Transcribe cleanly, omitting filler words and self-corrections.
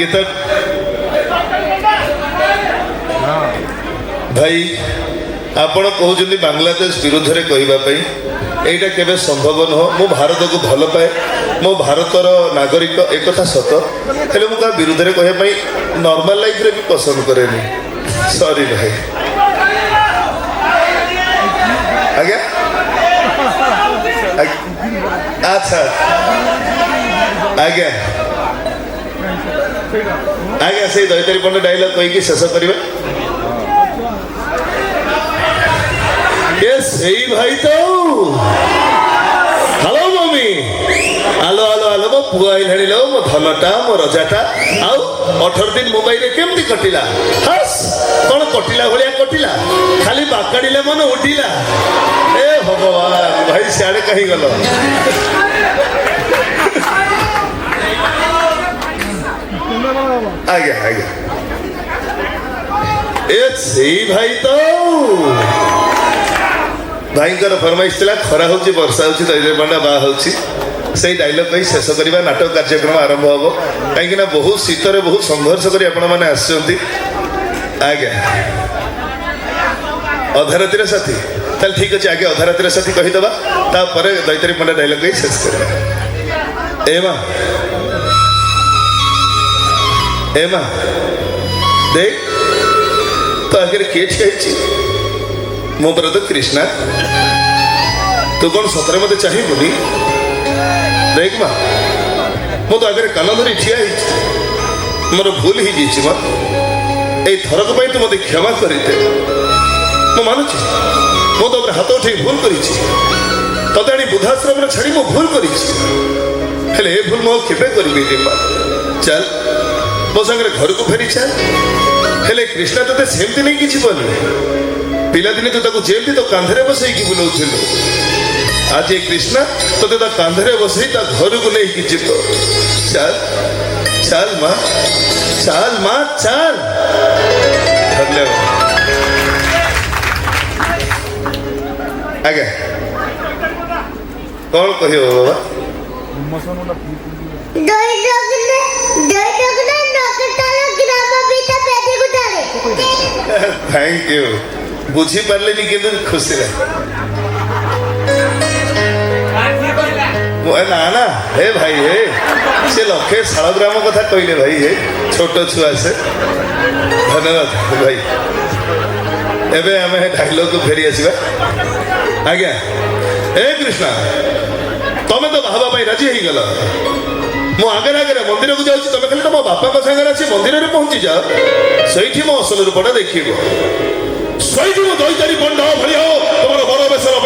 गीत भाई आपण कहते बांग्लादेश विरुद्ध में कहवाई यहीटा केवे संभव नुह मु भारत को भल पाए मो भारतर नागरिक एक सत हेल्ले मुझे विरुद्ध में कहवाई नॉर्मल लाइफ रे भी पसंद करे सॉरी भाई आज्ञा अच्छा आज्ञा आज्ञा से दैतारी पंड डायलॉग कहीकि शेष करेंगे यही भाई तो हेलो मम्मी आलो आलो आलो मो पुआ आई लो मो धनटा मो रजाटा आउ 18 दिन मोबाइल केमती कटिला हस कौन कटिला भाया कटिला खाली बाकाड़िले मन उठिला ए भगवान भाई सियाड़े कहीं गल आज्ञा आज्ञा ए भाई तो भाई फरमाइश था खरा हो वर्षा हो दैतारी पंडा बाहा हो डायलॉग कही शेष करवा नाटक कार्यक्रम आरंभ हम कहीं बहुत शीतर बहुत संघर्ष कर आज्ञा अधा रातिर साथी ताल ठीक अच्छे आगे अधा रातिर साथी कहीदे तापर दैतारी पंडा डायलॉग कही शेष कर एमा देख तो आगे किए ठिया मो पर तो कृष्णा तू कौन सतरे मत चाहिए देख माँ मो तो आगे कान धरी ठिया मोर भूल ही जाइए माँ ये थरक तू मत क्षमा कर मानुची मो तो हाथ उठे भूल कर तदे बुद्धाश्रम छाड़ी मो भूल कर भूल मो केवे करी चल मो सागर घर को फेरी चल हेले कृष्णा ते सेमती नहीं किसी बोल पिलादिने तू जेमती तो कांधरे बसई बुलाऊलु आज ये कृष्णा तो कांधरे बसई घर को नहीं जीव चल चल माँ चल माँ चल धन्यवाद आगे कौन कह बाबा थैंक यू बुझी पारे कि खुशी ना ना हे भाई हे से लक्षे शालग्राम कथा कहले भाई हे छोट छुआ से धन्यवाद भाई एबे आम डायलॉग को फेरी आसवा आज्ञा हे कृष्णा तमें तो बाहर राजी हो गल मो आगे आगे मंदिर को जाऊँ तुम खाली मो बापा सागर आसी मंदिर में पहुंची जा सही मो असल रूपटा देख सही मो दैतारी पंडा भाई तुम बड़ बेसर